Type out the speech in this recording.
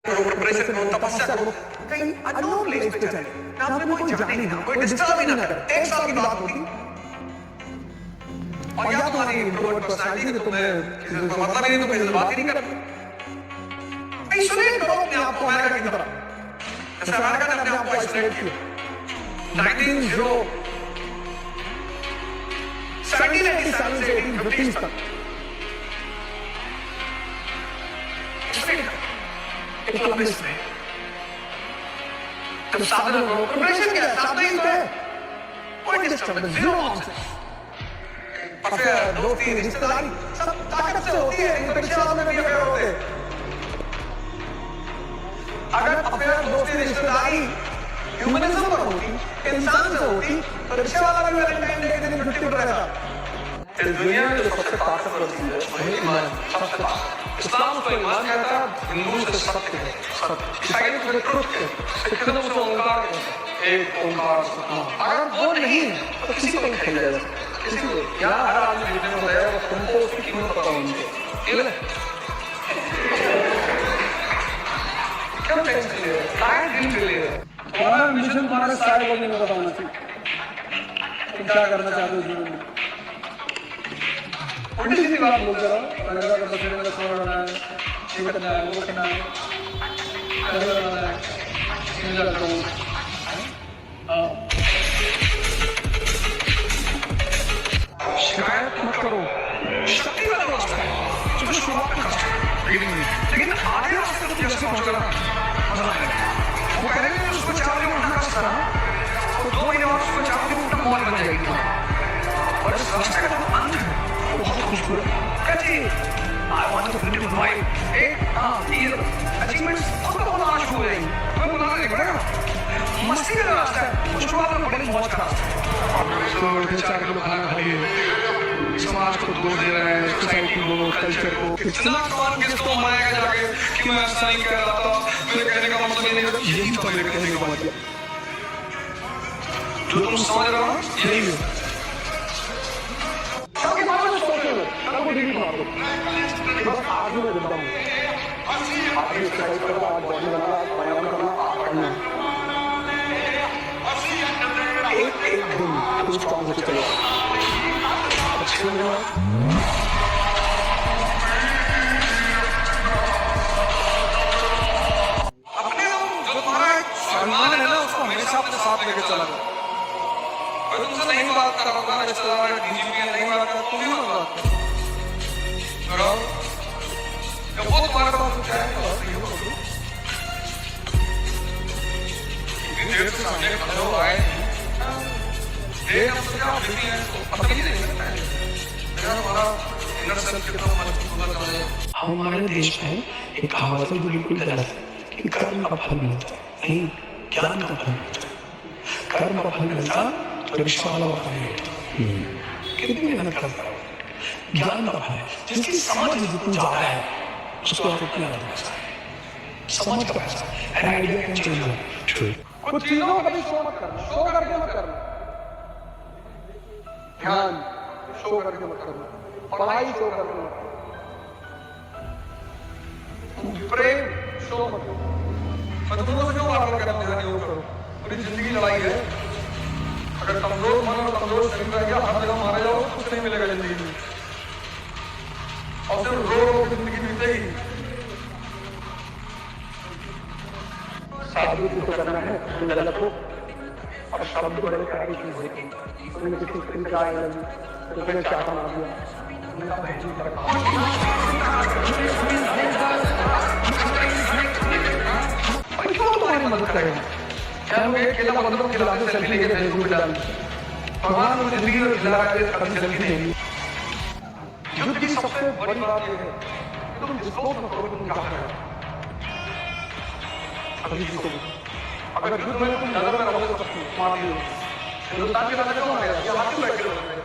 Preparation करो, तपस्या करो, कहीं अननोन प्लेस पे चले, जहां पे कोई जाने ना, कोई डिस्टर्ब ही ना करे। 1 साल की बात होगी। और या तुम्हारी इंट्रोवर्ट पर्सनालिटी है, तुम्हें मतलब ही नहीं, तुम बात ही नहीं करते। आइसोलेट करो अपने आप को अमेरिका की तरह, जैसे अमेरिका ने अपने आप को आइसोलेट किया 1787 से 1850 तक। एक लंबे समय तुम साधन करो, प्रिपरेशन क्या है, साधन ही तो है, कोई डिस्टर्बेंस, जीरो नॉनसेंस। अफेयर, दोस्ती, रिश्तेदारी सब ताकत से होती है, इंटेलेक्चुअल में भी अफेयर होते हैं। अगर अफेयर, दोस्ती, रिश्तेदारी ह्यूमनिज्म पर होती, इंसान से होती, तो रिक्शे वाला भी वैलेंटाइन डे के दिन छुट्टी पर रहता। इस दुनिया में जो सबसे ताकतवर चीज है वही ईमान, सबसे ताकत। इस्लाम को ईमान कहता है, हिंदू से सत्य है, सत्य। ईसाई को ट्रुथ है, सिखों को ओंकार है, एक ओंकार सतनाम। अगर वो नहीं है तो किसी को नहीं खेल जाएगा, किसी को। यहाँ हर आदमी जीतने को तैयार है, तुमको उसकी कीमत पता होनी चाहिए। क्या टेंशन ले रहे हो, क्या ड्रीम ले रहे हो? तुम्हारा मिशन तुम्हारे सारे को नहीं पता होना चाहिए, तुम क्या करना चाहते हो जीवन में। उल्टी सीधी बात बोल रहा हूँ, अमेरिका का प्रेसिडेंट का सोना बनाना है, ये करना है, वो करना है, कैसे बनाना है, मैं करता हूँ। शिकायत मत करो, शक्ति वाला रास्ता है, जो शुरुआत में कष्ट है, लेकिन आगे रास्ते को जैसे पहुंचेगा मजा आएगा। वो पहले उसको 4 दिन उठना कष्ट था, तो 2 महीने बाद उसको 4 दिन उठना मौज बन जाएगी। और इस रास्ते का जो अंत है बहुत खूबसूरत। कहती I want to live my achievements खुद को बनाना शुरू हो जाएंगी, तुम्हें बनाना नहीं पड़ेगा। मस्ती का रास्ता है, शुरुआत में बड़ी मौज का रास्ता है। 4 किलो खाना खाइए, समाज को दोष दे रहे हैं, सोसाइटी को, कल्चर को, इतना कौन किसको मनाएगा जाके कि मैं ऐसा नहीं कह रहा था, मेरे कहने का मतलब ये नहीं था। यही तो मेरे कहने का मतलब, जो तुम समझ रहे हो ना, यही है। सबके बारे में सोचो, कल को डिलीट मार दो, बस आज मैं जिंदा हूँ, आज एक्सरसाइज करना, आज बॉडी बनाना, आज व्यायाम करना, आज पढ़ना। एक दिन तुम स्ट्रॉन्ग होके चलो। अपने जो तुम्हारा सम्मान है ना, उसको हमेशा अपने साथ लेके चला जाओ। मैं तुमसे नहीं बात कर रहा था, रिश्तेदार डीजीपी नहीं बात कर, तुम ही मत बात करो। जब वो तुम्हारे पास पूछा है तो ये बोलो, इतनी देर से सामने खड़े हो आए, देर अब तक आप बिजी हैं तो पता ही नहीं लगता है हमारा इनर सेल्फ कितना मजबूत होना चाहिए। हमारे देश में एक कहावत है जो बिल्कुल गलत है कि कर्म का फल मिलता है, नहीं, ज्ञान का फल मिलता है। कर्म का फल मिलता तो रिक्शा वाला होता है, कितनी मेहनत करता है। ज्ञान का फल है, जिसकी समझ जितनी ज्यादा है उसको आप उतना ज्यादा पैसा है। समझ का पैसा है, idea can change the truth. कुछ चीजों को कभी शो मत करना, शो करके मत करना। ध्यान शो करके मत करना, पढ़ाई शो करके मत करना, प्रेम शो मत करो। तुमको जो बार बार करना ध्यान योग करो, पूरी जिंदगी लड़ाई है। अगर कमजोर मन और कमजोर शरीर रह गया, हर जगह मारे जाओ, कुछ नहीं मिलेगा जिंदगी में, और सिर्फ रो रो के जिंदगी बीतेगी। साधु को करना है, गलत हो और शब्द बड़े प्यारी चीज है। तुमने किसी स्त्री का आया नहीं, तो तुम्हें क्या बना दिया, तुम्हारी मदद करेगा। क्या लोग एक केला बंदों को खिलाते सेल्फी लेके फेसबुक पे डालते, भगवान मुझे जिंदगी में खिला के कभी सेल्फी नहीं। युद्ध की सबसे बड़ी बात यह है कि तुम डिस्क्लोज मत करो कि तुम क्या कर रहे हो। अभी किसी को अगर युद्ध में तुम नजर में रहोगे तो मार लियो, हिंदुस्तान के नजर में कौन आएगा, ये हाथ में बैठे रहोगे।